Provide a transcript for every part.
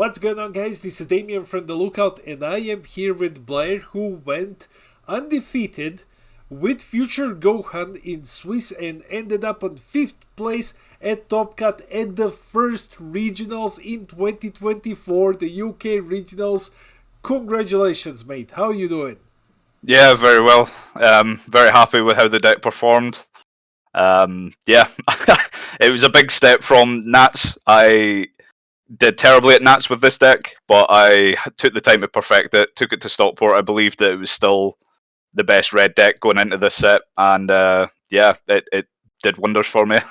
What's going on, guys? This is Damien from The Lookout, and I am here with Blair, who went undefeated with Future Gohan in Swiss and ended up on 5th place at Top Cut at the first regionals in 2024, the UK regionals. Congratulations, mate. How you doing? Yeah, very well. Very happy with how the deck performed. Yeah, it was a big step from Nats. I did terribly at Nats with this deck, but I took the time to perfect it, took it to Stockport. I believed that it was still the best red deck going into this set, and yeah, it did wonders for me. I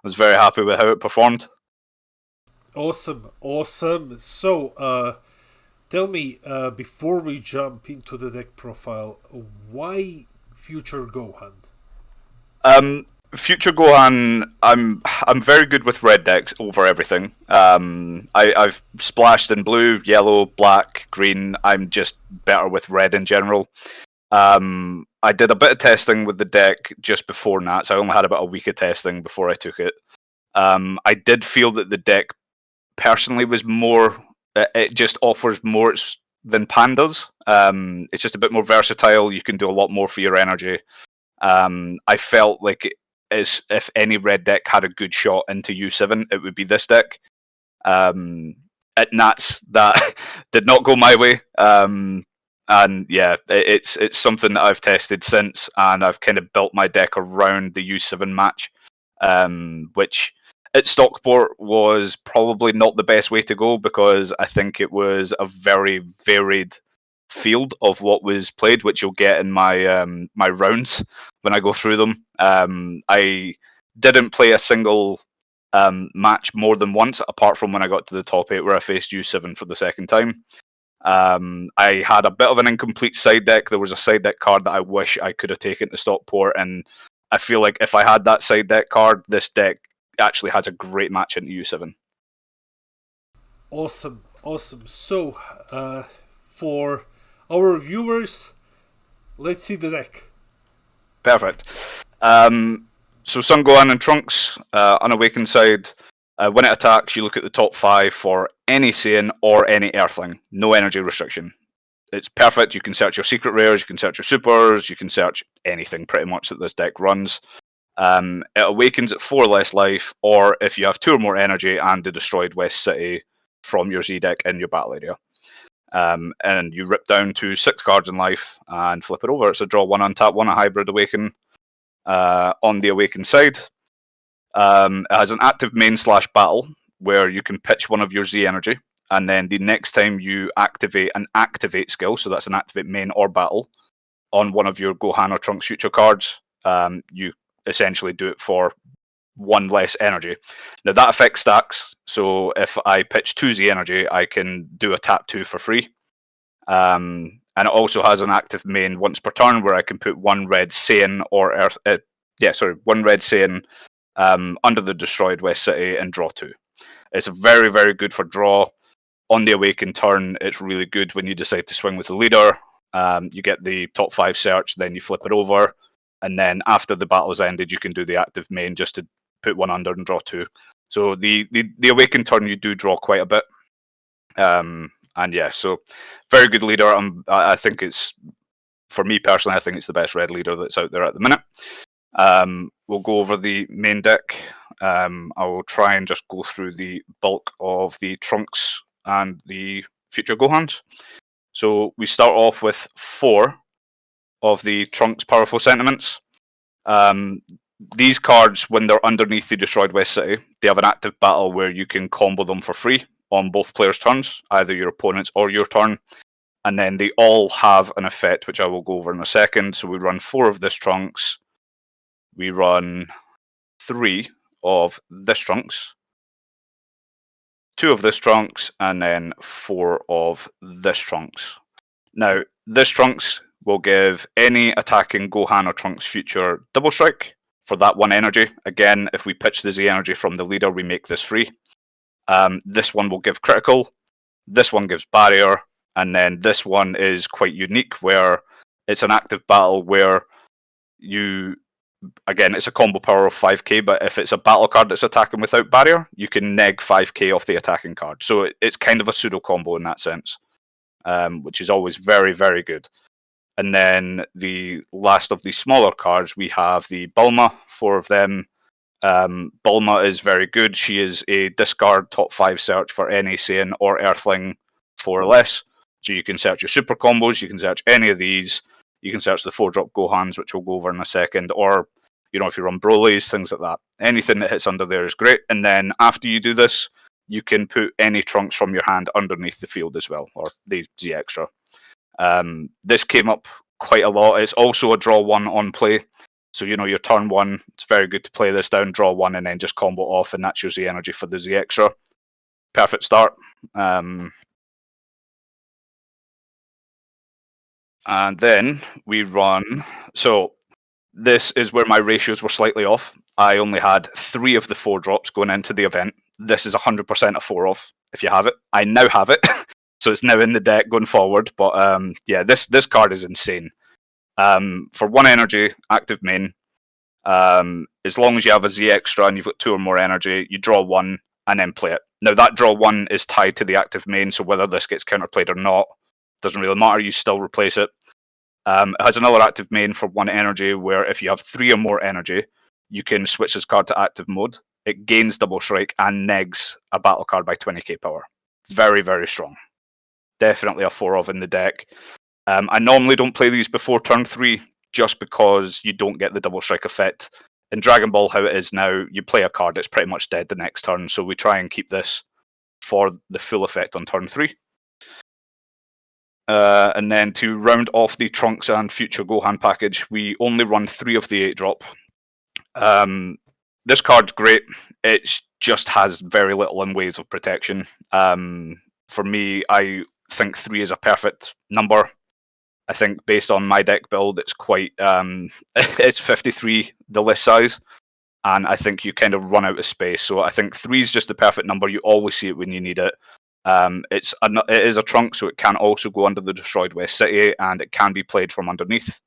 was very happy with how it performed. Awesome. So, tell me, before we jump into the deck profile, why Future Gohan? Future Gohan, I'm very good with red decks over everything. I've splashed in blue, yellow, black, green. I'm just better with red in general. I did a bit of testing with the deck just before Nats. I only had about a week of testing before I took it. I did feel that the deck personally was more. It just offers more than Pandas. It's just a bit more versatile. You can do a lot more for your energy. I felt like if any red deck had a good shot into U7, it would be this deck. At Nats, that did not go my way. And yeah, it's something that I've tested since, and I've kind of built my deck around the U7 match, which at Stockport was probably not the best way to go because I think it was a very varied field of what was played, which you'll get in my my rounds when I go through them. I didn't play a single match more than once, apart from when I got to the top 8 where I faced U7 for the second time. I had a bit of an incomplete side deck. There was a side deck card that I wish I could have taken to Stockport, and I feel like if I had that side deck card, this deck actually has a great match into U7. Awesome. So, for our viewers, let's see the deck. Perfect. So Sun Gohan and Trunks, unawakened side. When it attacks, you look at the top 5 for any Saiyan or any Earthling. No energy restriction. It's perfect. You can search your secret rares, you can search your supers, you can search anything pretty much that this deck runs. It awakens at 4 less life, or if you have 2 or more energy and the destroyed West City from your Z deck in your battle area. And you rip down to 6 cards in life and flip it over. It's a draw 1, untap 1, a hybrid awaken on the awakened side. It has an active main / battle where you can pitch one of your Z energy, and then the next time you activate an activate skill, so that's an activate main or battle, on one of your Gohan or Trunks future cards, you essentially do it for 1 less energy. Now that affects stacks, so if I pitch 2 Z energy, I can do a tap 2 for free. And it also has an active main once per turn where I can put 1 red Saiyan or 1 red Saiyan under the destroyed West City and draw 2. It's very, very good for draw. On the awakened turn, it's really good when you decide to swing with the leader. You get the top 5 search, then you flip it over, and then after the battle's ended, you can do the active main just to put 1 under and draw 2. So the awakened turn, you do draw quite a bit. And yeah, so very good leader. I think it's, for me personally, I think it's the best red leader that's out there at the minute. We'll go over the main deck. I will try and just go through the bulk of the Trunks and the Future Gohans. So we start off with 4 of the Trunks Powerful Sentiments. These cards, when they're underneath the destroyed West City, they have an active battle where you can combo them for free on both players' turns, either your opponent's or your turn. And then they all have an effect, which I will go over in a second. So we run 4 of this Trunks. We run 3 of this Trunks, 2 of this Trunks, and then 4 of this Trunks. Now, this Trunks will give any attacking Gohan or Trunks future double strike for that 1 energy. Again, if we pitch the Z energy from the leader, we make this free. This one will give critical, this one gives barrier, and then this one is quite unique where it's an active battle where you again, it's a combo power of 5k, but if it's a battle card that's attacking without barrier, you can neg 5k off the attacking card. So it's kind of a pseudo combo in that sense, which is always very, very good. And then the last of the smaller cards, we have the Bulma, 4 of them. Bulma is very good. She is a discard top 5 search for any Saiyan or Earthling 4 or less. So you can search your super combos, you can search any of these, you can search the 4-drop Gohans, which we'll go over in a second, or if you run Broly's, things like that. Anything that hits under there is great. And then after you do this, you can put any Trunks from your hand underneath the field as well, or the Z Extra. This came up quite a lot. It's also a draw 1 on play. So, your turn 1, it's very good to play this down, draw 1, and then just combo off, and that's your Z energy for the Z Extra. Perfect start. And then we run. So, this is where my ratios were slightly off. I only had 3 of the 4 drops going into the event. This is 100% a 4 off, if you have it. I now have it. So it's now in the deck going forward. But yeah, this card is insane. For 1 energy, active main, as long as you have a Z Extra and you've got 2 or more energy, you draw 1 and then play it. Now that draw 1 is tied to the active main, so whether this gets counterplayed or not, doesn't really matter, you still replace it. It has another active main for 1 energy, where if you have 3 or more energy, you can switch this card to active mode. It gains double strike and negs a battle card by 20k power. Very, very strong. Definitely a 4 of in the deck. I normally don't play these before turn 3, just because you don't get the double strike effect. In Dragon Ball, how it is now, you play a card, it's pretty much dead the next turn, so we try and keep this for the full effect on turn 3. And then to round off the Trunks and Future Gohan package, we only run 3 of the 8-drop. This card's great. It just has very little in ways of protection. For me, I think 3 is a perfect number. I think based on my deck build, it's quite it's 53 the list size, and I think you kind of run out of space. So I think 3 is just the perfect number. You always see it when you need it. It is a trunk, so it can also go under the Destroyed West City, and it can be played from underneath.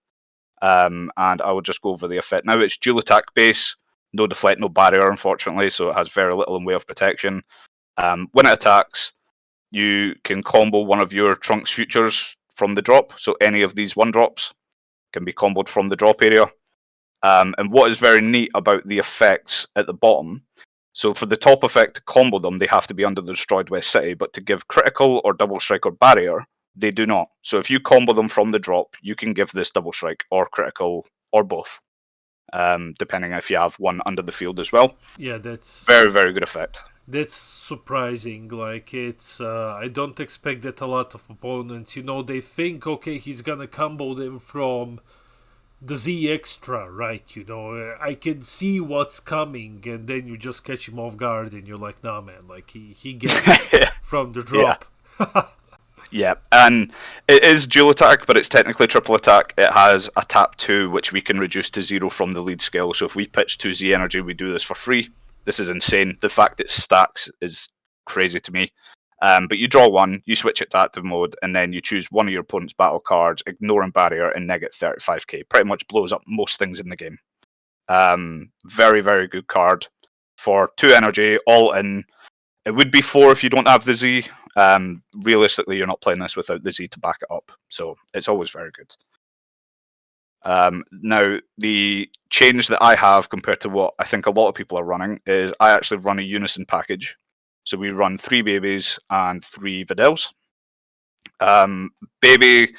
And I will just go over the effect now. It's dual attack base, no deflect, no barrier, unfortunately, so it has very little in way of protection. When it attacks, you can combo one of your Trunks Futures from the drop, so any of these 1-drops can be comboed from the drop area. And what is very neat about the effects at the bottom, so for the top effect to combo them, they have to be under the Destroyed West City, but to give critical or double strike or barrier, they do not. So if you combo them from the drop, you can give this double strike or critical or both, depending if you have one under the field as well. Yeah, that's very, very good effect. That's surprising. Like, it's I don't expect that a lot of opponents, they think, okay, he's gonna combo them from the Z Extra, right? I can see what's coming, and then you just catch him off guard, and you're like, nah, man, like he gets from the drop. Yeah, and it is dual attack, but it's technically triple attack. It has a tap 2, which we can reduce to 0 from the lead skill. So if we pitch 2 Z energy, we do this for free. This is insane. The fact it stacks is crazy to me. But you draw 1, you switch it to active mode, and then you choose one of your opponent's battle cards, ignoring barrier, and neg it 35k. Pretty much blows up most things in the game. Very, very good card. For 2 energy, all in. It would be 4 if you don't have the Z. Realistically, you're not playing this without the Z to back it up. So it's always very good. Now, the change that I have compared to what I think a lot of people are running is I actually run a unison package. So we run 3 babies and 3 Videls. Baby,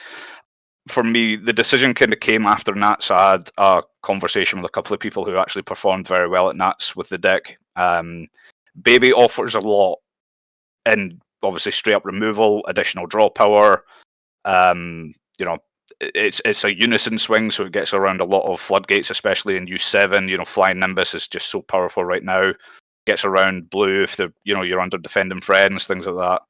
for me, the decision kind of came after Nats. I had a conversation with a couple of people who actually performed very well at Nats with the deck. Baby offers a lot, and obviously straight up removal, additional draw power. It's a unison swing, so it gets around a lot of floodgates, especially in U7. Flying Nimbus is just so powerful right now. Gets around blue if you're under defending friends, things like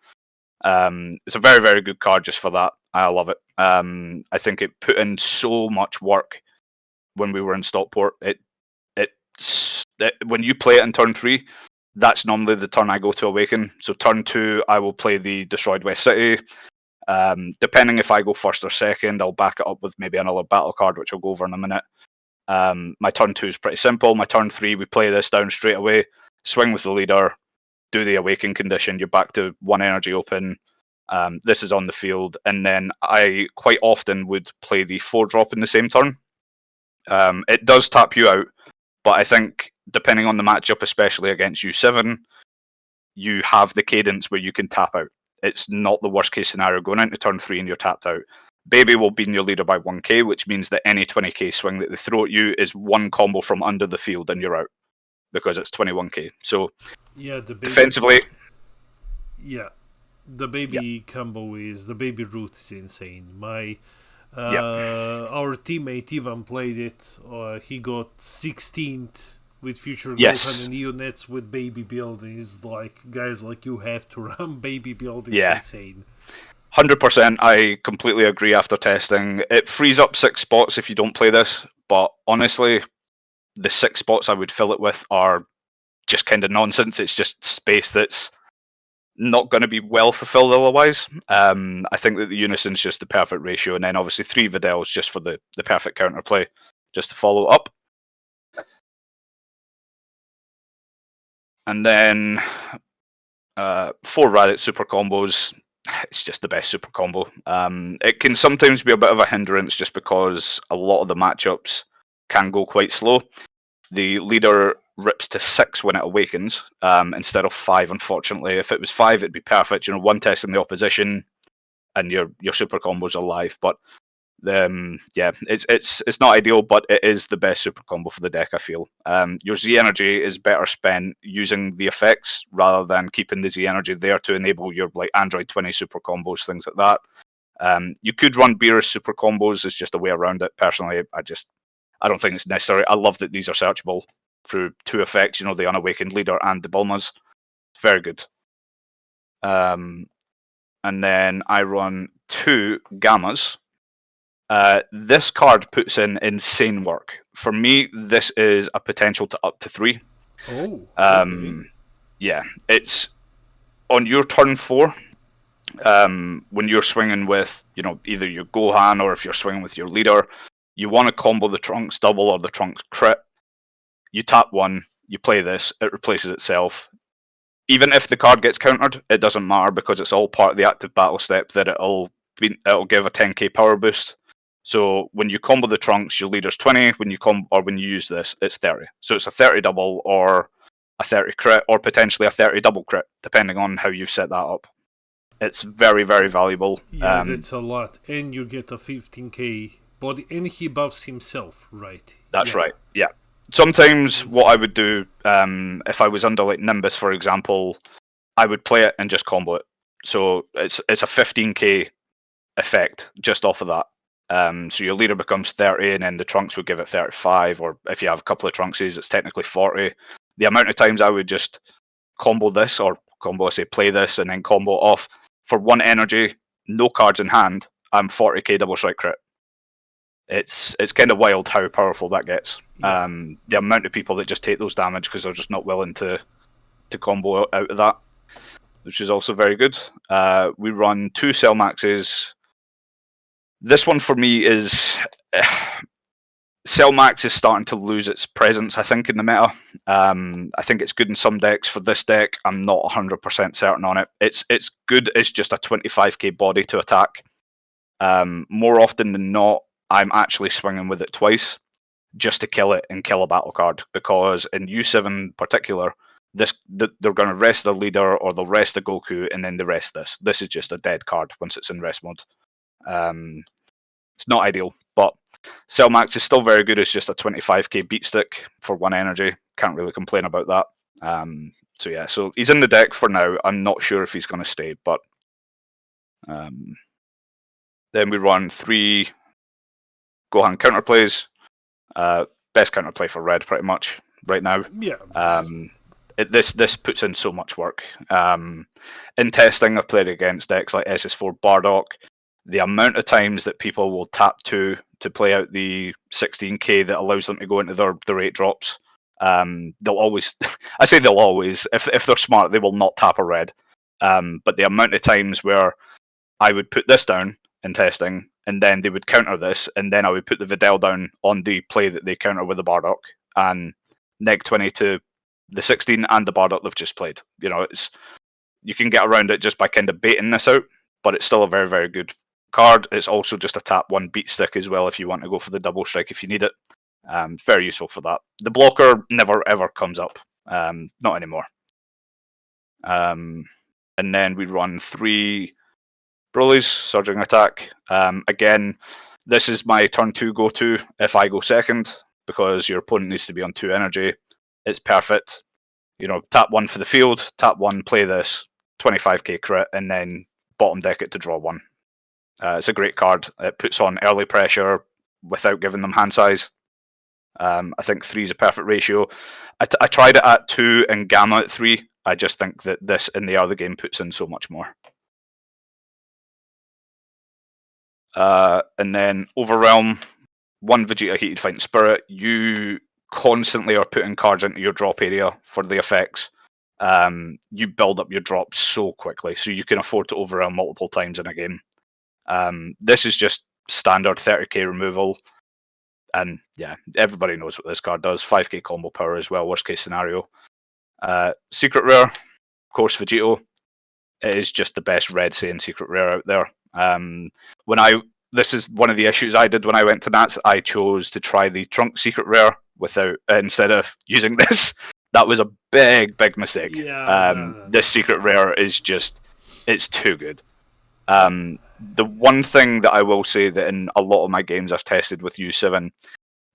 that. It's a very, very good card just for that. I love it. I think it put in so much work when we were in Stockport. When you play it in turn 3, that's normally the turn I go to Awaken. So turn 2, I will play the Destroyed West City. Depending if I go first or second, I'll back it up with maybe another battle card, which I'll go over in a minute. My turn 2 is pretty simple. My turn 3, we play this down straight away, swing with the leader, do the awaken condition, you're back to 1 energy open. This is on the field, and then I quite often would play the 4-drop in the same turn. It does tap you out, but I think depending on the matchup, especially against U7, you have the cadence where you can tap out. It's not the worst case scenario going into turn 3 and you're tapped out. Baby will bean your leader by 1k, which means that any 20k swing that they throw at you is 1 combo from under the field and you're out because it's 21k. So Yeah, the baby. defensively, Yeah, the baby combo is the baby route is insane. Our teammate Ivan played it. He got 16th with Future Gohan and Neonets with baby build. And he's like, guys, like you have to run baby build. It's insane. 100%. I completely agree. After testing, it frees up 6 spots if you don't play this. But honestly, the 6 spots I would fill it with are just kind of nonsense. It's just space that's not going to be well fulfilled otherwise. I think that the Unison's just the perfect ratio, and then obviously 3 Videls just for the perfect counterplay, just to follow up. And then 4 Raditz super combos. It's just the best super combo. It can sometimes be a bit of a hindrance just because a lot of the matchups can go quite slow. The leader rips to 6 when it awakens, instead of 5, unfortunately. If it was 5, it'd be perfect. 1 test in the opposition, and your super combos are live. But it's not ideal, but it is the best super combo for the deck, I feel. Your Z energy is better spent using the effects rather than keeping the Z energy there to enable your like Android 20 super combos, things like that. You could run Beerus super combos as just a way around it. Personally, I don't think it's necessary. I love that these are searchable through 2 effects, the Unawakened Leader and the Bulmas. Very good. And then I run 2 Gammas. This card puts in insane work. For me, this is a potential to up to 3. Oh, okay. Yeah. It's on your turn 4, when you're swinging with, either your Gohan or if you're swinging with your leader, you want to combo the Trunks double or the Trunks crit. You tap 1, you play this, it replaces itself. Even if the card gets countered, it doesn't matter because it's all part of the active battle step that it'll give a 10k power boost. So when you combo the Trunks, your leader's 20. When you use this, it's 30. So it's a 30 double or a 30 crit or potentially a 30 double crit, depending on how you've set that up. It's very, very valuable. Yeah, that's a lot. And you get a 15k body, and he buffs himself, right? That's right, yeah. Sometimes what I would do, if I was under like Nimbus, for example, I would play it and just combo it. So it's a 15k effect just off of that. So your leader becomes 30, and then the Trunks would give it 35, or if you have a couple of Trunkses, it's technically 40. The amount of times I would just combo this, or play this, and then combo off for 1 energy, no cards in hand, I'm 40k double strike crit. It's kind of wild how powerful that gets. Yeah. The amount of people that just take those damage because they're just not willing to combo out of that, which is also very good. We run 2 Cell Maxes. This one for me is Cell Max is starting to lose its presence, I think, in the meta. I think it's good in some decks. For this deck, I'm not 100% certain on it. It's good as just a 25k body to attack. More often than not, I'm actually swinging with it twice just to kill it and kill a battle card, because in U7 in particular, they're going to rest the leader or they'll rest the Goku and then they rest this. This is just a dead card once it's in rest mode. It's not ideal, but Cell Max is still very good as just a 25k beat stick for 1 energy. Can't really complain about that. So he's in the deck for now. I'm not sure if he's going to stay, but then we run 3 Gohan counterplays. Best counterplay for red pretty much right now. Yeah. This puts in so much work. In testing, I've played against decks like SS4 Bardock. The amount of times that people will tap 2 to play out the 16k that allows them to go into their 8 drops. They'll always, I say they'll always, if they're smart, they will not tap a red. But the amount of times where I would put this down in testing and then they would counter this, and then I would put the Videl down on the play that they counter with the Bardock, and neg 20 to the 16 and the Bardock they've just played. You know, you can get around it just by kind of baiting this out, but it's still a very, very good card. It's also just a tap 1 beat stick as well if you want to go for the double strike if you need it. Very useful for that. The blocker never ever comes up, not anymore. And then we run 3 Broly's, Surging Attack. Again, this is my turn 2 go-to if I go second, because your opponent needs to be on 2 energy. It's perfect. You know, tap 1 for the field, tap 1, play this, 25k crit, and then bottom deck it to draw 1. It's a great card. It puts on early pressure without giving them hand size. I think 3 is a perfect ratio. I tried it at 2 and Gamma at 3. I just think that this in the other game puts in so much more. And then Overwhelm, 1 Vegeta Heated Fighting Spirit. You constantly are putting cards into your drop area for the effects. You build up your drops so quickly, so you can afford to overwhelm multiple times in a game. This is just standard 30k removal, and yeah, everybody knows what this card does. 5k combo power as well, worst case scenario. Secret rare, of course, Vegito. It is just the best red Saiyan secret rare out there. This is one of the issues I did when I went to Nats. I chose to try the Trunk secret rare instead of using this. That was a big mistake. Yeah, this secret rare is just, it's too good. The one thing that I will say that in a lot of my games I've tested with U7,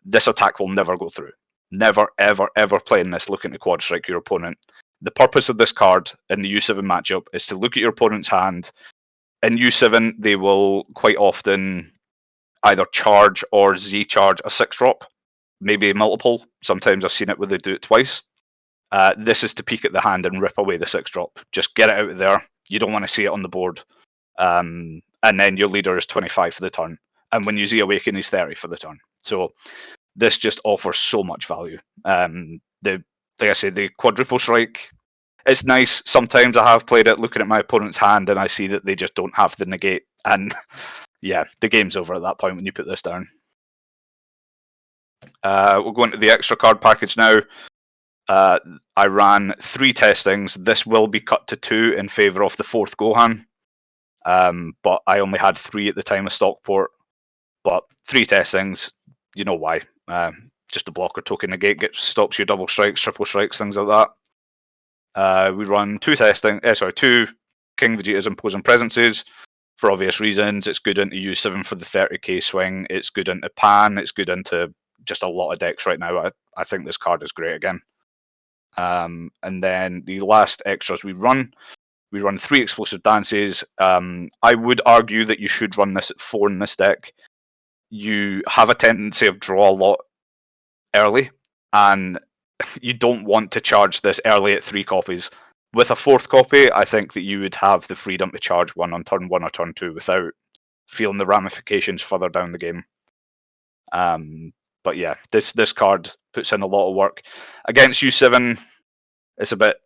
this attack will never go through. Never, ever, ever playing this looking to quad strike your opponent. The purpose of this card in the U7 matchup is to look at your opponent's hand. In U7, they will quite often either charge or Z-charge a 6-drop, maybe multiple. Sometimes I've seen it where they do it twice. This is to peek at the hand and rip away the 6-drop. Just get it out of there. You don't want to see it on the board. And then your leader is 25 for the turn. And when you Z-awaken, he's 30 for the turn. So this just offers so much value. Like I say, the quadruple strike, it's nice. Sometimes I have played it looking at my opponent's hand and I see that they just don't have the negate. And yeah, the game's over at that point when you put this down. We'll go into the extra card package now. I ran 3 testings. This will be cut to 2 in favour of the 4th Gohan. But I only had 3 at the time of Stockport. But 3 testings, you know why. Just a blocker token negate stops your double strikes, triple strikes, things like that. We run 2 King Vegeta's Imposing Presences for obvious reasons. It's good into U7 for the 30k swing. It's good into Pan. It's good into just a lot of decks right now. I think this card is great again. And then the last extras we run 3 Explosive Dances. I would argue that you should run this at 4 in this deck. You have a tendency of draw a lot early, and you don't want to charge this early at 3 copies. With a 4th copy, I think that you would have the freedom to charge 1 on turn 1 or turn 2 without feeling the ramifications further down the game. But yeah, this card puts in a lot of work. Against U7, it's a bit,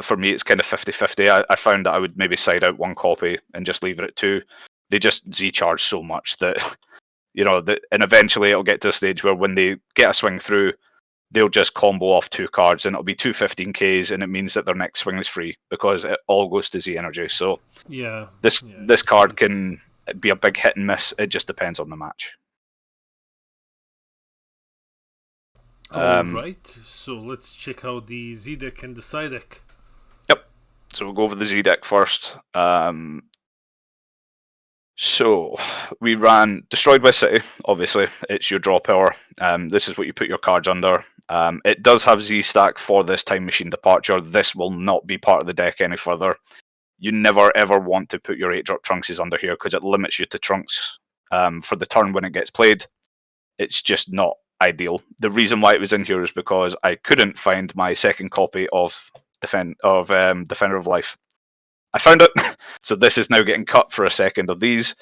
for me, it's kind of 50-50. I found that I would maybe side out 1 copy and just leave it at 2. They just Z-charge so much that, and eventually it'll get to a stage where when they get a swing through, they'll just combo off 2 cards and it'll be 2 15ks, and it means that their next swing is free because it all goes to Z energy. So yeah, this card can be a big hit and miss. It just depends on the match. Alright, so let's check out the Z deck and the side deck. Yep. So we'll go over the Z deck first. So we ran Destroyed by City. Obviously, it's your draw power. This is what you put your cards under. It does have Z stack for this Time Machine Departure. This will not be part of the deck any further. You never ever want to put your 8-drop Trunkses under here because it limits you to Trunks for the turn when it gets played. It's just not ideal. The reason why it was in here is because I couldn't find my 2nd copy of Defender of Life. I found it, so this is now getting cut for a 2nd of these.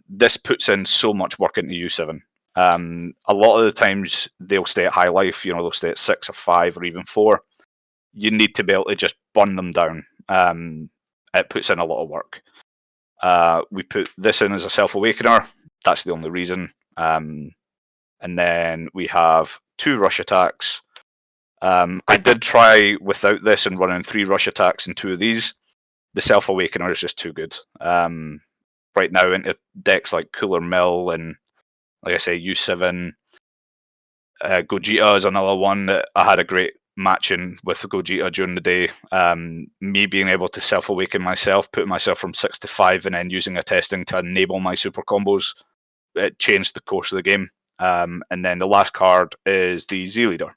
This puts in so much work into U7. A lot of the times they'll stay at high life, they'll stay at 6 or 5 or even 4. You need to be able to just burn them down. It puts in a lot of work. We put this in as a self-awakener. That's the only reason. And then we have 2 rush attacks. I did try without this and running 3 rush attacks and 2 of these. The self-awakener is just too good. Right now into decks like Cooler Mill and, like I say, U7. Gogeta is another one that I had a great match in with Gogeta during the day. Me being able to self-awaken myself, putting myself from 6 to 5 and then using a testing to enable my super combos, it changed the course of the game. And then the last card is the Z Leader.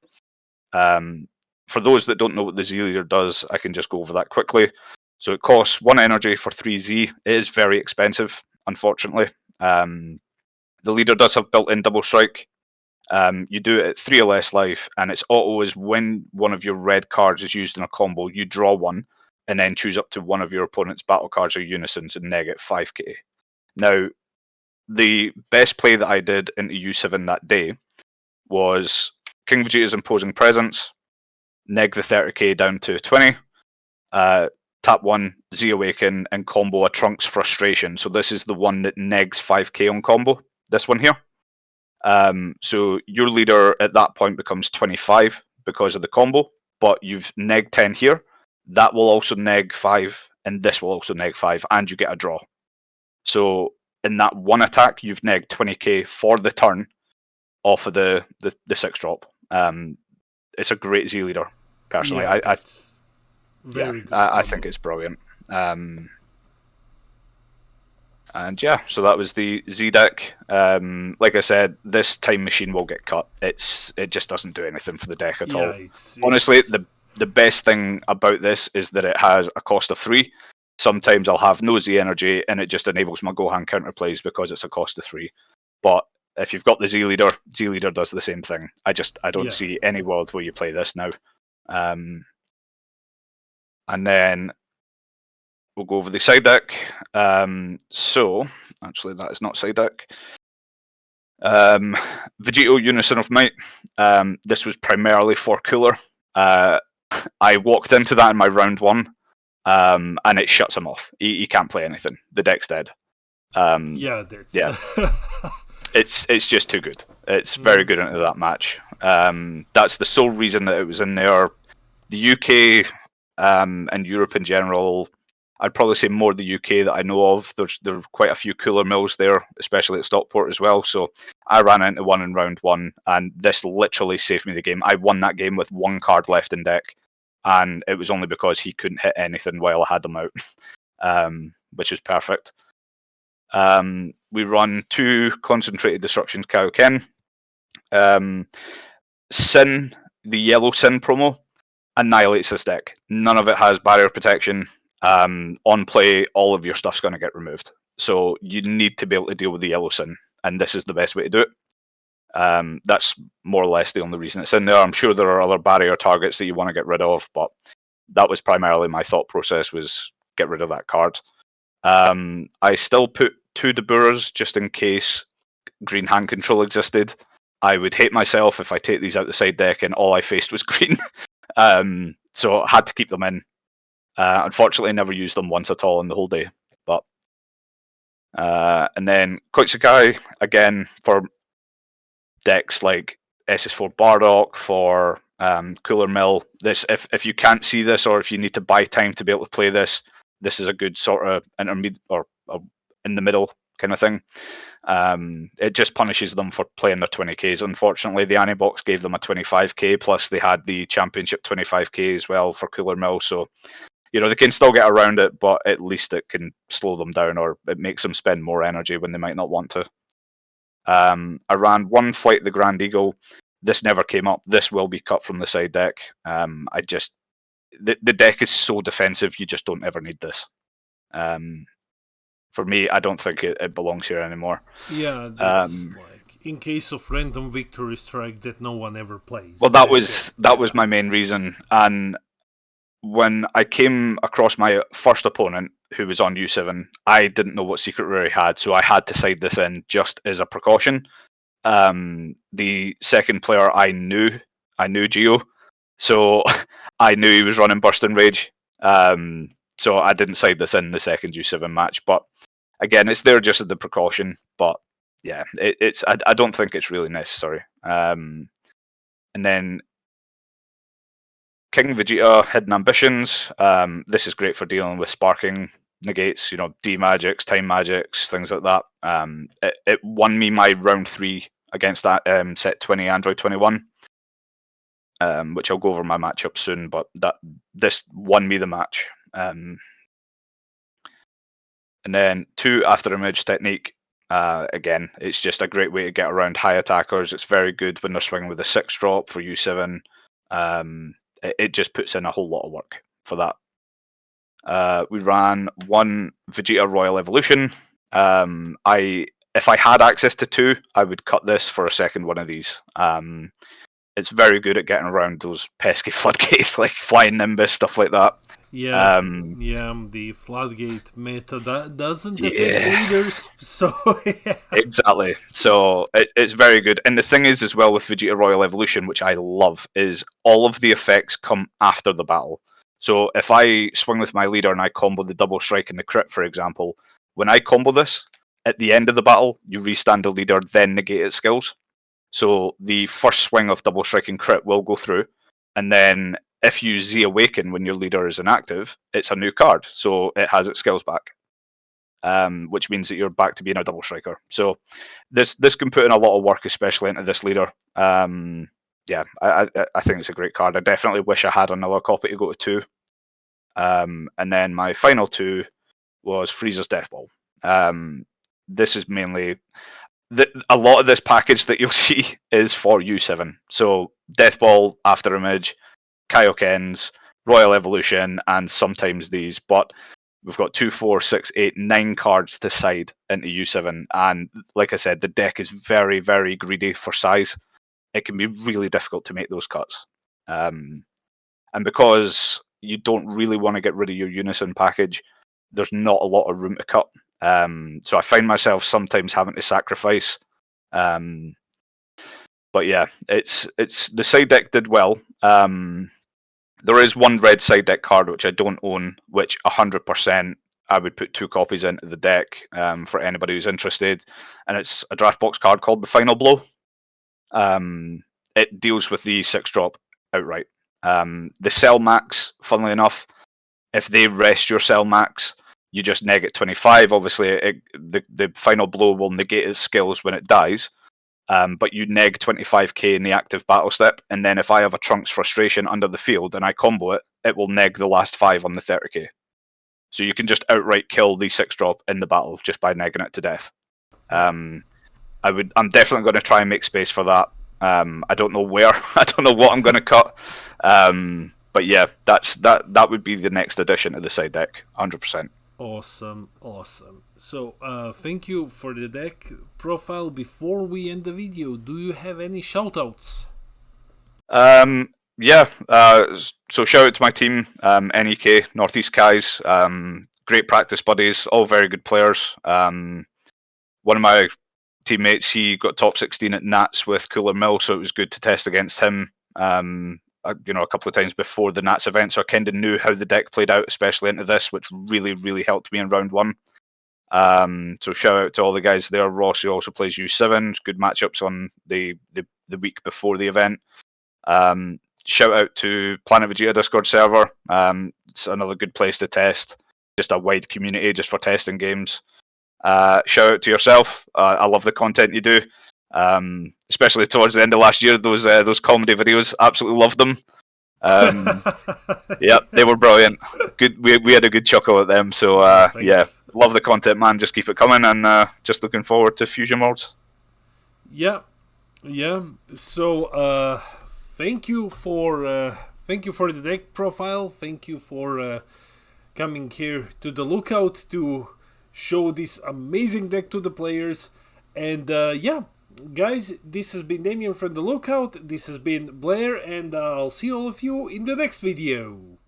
For those that don't know what the Z Leader does, I can just go over that quickly. So it costs 1 energy for 3Z. It is very expensive, unfortunately. The leader does have built-in double strike. You do it at 3 or less life, and its auto is when one of your red cards is used in a combo, you draw 1, and then choose up to one of your opponent's battle cards or unisons and neg it 5k. Now, the best play that I did into U7 that day was King Vegeta's Imposing Presence, neg the 30k down to 20, tap 1, Z Awaken, and combo a Trunks Frustration. So this is the one that negs 5k on combo, this one here. So your leader at that point becomes 25 because of the combo, but you've neg 10 here. That will also neg 5, and this will also neg 5, and you get a draw. So in that one attack, you've negged 20k for the turn off of the 6 drop. It's a great Z leader, personally. Yeah, very good. I think it's brilliant. And yeah, so that was the Z deck. Like I said, this time machine will get cut. It just doesn't do anything for the deck at all. Honestly, the best thing about this is that it has a cost of 3. Sometimes I'll have no Z energy and it just enables my Gohan counterplays because it's a cost of 3. But if you've got the Z leader does the same thing. I don't see any world where you play this now. And then we'll go over the side deck. So, actually, that is not side deck. Vegito Unison of Might. This was primarily for Cooler. I walked into that in my round 1, and it shuts him off. He can't play anything. The deck's dead. It's just too good. It's very good into that match. That's the sole reason that it was in there. The UK and Europe in general, I'd probably say more the UK that I know of. There are quite a few Cooler Mills there, especially at Stockport as well. So I ran into one in round 1, and this literally saved me the game. I won that game with 1 card left in deck, and it was only because he couldn't hit anything while I had them out, which is perfect. We run 2 Concentrated Destructions Kaioken. Sin, the yellow Sin promo, annihilates this deck. None of it has barrier protection. On play, all of your stuff's going to get removed. So you need to be able to deal with the yellow Sin, and this is the best way to do it. That's more or less the only reason it's in there. I'm sure there are other barrier targets that you want to get rid of, but that was primarily my thought process, was get rid of that card. I still put 2 Blair'S just in case green hand control existed. I would hate myself if I take these out the side deck and all I faced was green. So I had to keep them in. Unfortunately, never used them once at all in the whole day. But and then Koitsukai, again, for decks like SS4 Bardock, for Cooler Mill. This, if you can't see this, or if you need to buy time to be able to play this, this is a good sort of intermediate or in the middle kind of thing. It just punishes them for playing their 20Ks. Unfortunately, the Anibox gave them a 25K, plus they had the Championship 25K as well for Cooler Mill. So, they can still get around it, but at least it can slow them down, or it makes them spend more energy when they might not want to. I ran 1 Flight the Grand Eagle. This never came up. This will be cut from the side deck. The deck is so defensive, you just don't ever need this. For me, I don't think it belongs here anymore. Yeah, that's like in case of random victory strike that no one ever plays. Well, that was my main reason. And when I came across my first opponent, who was on U7, I didn't know what secret rare he had, so I had to side this in just as a precaution. The second player I knew Geo, so I knew he was running Burst and Rage. So I didn't side this in the second U7 match, but again, it's there just as the precaution, but yeah, I don't think it's really necessary. And then King Vegeta Hidden Ambitions. This is great for dealing with sparking negates, D magics, time magics, things like that. It won me my round 3 against that set 20 Android 21, which I'll go over my matchup soon. But this won me the match. And then 2 After Image Technique. Again, it's just a great way to get around high attackers. It's very good when they're swinging with a 6-drop for U7. It just puts in a whole lot of work for that. We ran 1 Vegeta Royal Evolution. If I had access to 2, I would cut this for a second one of these. It's very good at getting around those pesky floodgates, like Flying Nimbus, stuff like that. Yeah, the floodgate meta doesn't affect leaders, so yeah. Exactly. So it's very good. And the thing is, as well, with Vegeta Royal Evolution, which I love, is all of the effects come after the battle. So if I swing with my leader and I combo the double strike and the crit, for example, when I combo this, at the end of the battle, you restand the leader, then negate its skills. So the first swing of double strike and crit will go through, and then if you Z Awaken when your leader is inactive, it's a new card, so it has its skills back, which means that you're back to being a double striker. So this can put in a lot of work, especially into this leader. Yeah, I think it's a great card. I definitely wish I had another copy to go to 2. And then my final 2 was Frieza's Death Ball. This is mainly a lot of this package that you'll see is for U7. So Death Ball, After Image, Kaiokens, Royal Evolution, and sometimes these. But we've got 2, 4, 6, 8, 9 cards to side into U7. And like I said, the deck is very, very greedy for size. It can be really difficult to make those cuts. And because you don't really want to get rid of your Unison package, there's not a lot of room to cut. So I find myself sometimes having to sacrifice. But yeah, it's the side deck did well. There is 1 red side deck card which I don't own, which 100% I would put 2 copies into the deck for anybody who's interested, and it's a draft box card called the Final Blow. It deals with the 6-drop outright. The Cell Max, funnily enough, if they rest your Cell Max, you just neg it 25. Obviously, the Final Blow will negate its skills when it dies, but you neg 25k in the active battle step, and then if I have a Trunks Frustration under the field and I combo it, it will neg the last 5 on the 30k. So you can just outright kill the 6-drop in the battle just by negging it to death. I'm definitely going to try and make space for that. I don't know where. I don't know what I'm going to cut. But yeah, that would be the next addition to the side deck, 100%. Awesome. So, thank you for the deck profile. Before we end the video, do you have any shoutouts? Yeah. So shout out to my team, NEK, Northeast Guys. Great practice buddies, all very good players. One of my teammates, he got top 16 at Nats with Cooler Mill, so it was good to test against him. A couple of times before the Nats event, so I kind of knew how the deck played out, especially into this, which really, really helped me in round 1. So shout out to all the guys there. Ross, who also plays U7, good matchups on the week before the event. Shout out to Planet Vegeta Discord server. It's another good place to test. Just a wide community just for testing games. Shout out to yourself. I love the content you do. Especially towards the end of last year, those comedy videos, absolutely loved them. Yeah, they were brilliant. Good, we had a good chuckle at them. So yeah, love the content, man. Just keep it coming, and just looking forward to Fusion Worlds. Yeah. So thank you for the deck profile. Thank you for coming here to the Lookout to show this amazing deck to the players. And yeah, guys, this has been Damien from the Lookout. This has been Blair, and I'll see all of you in the next video.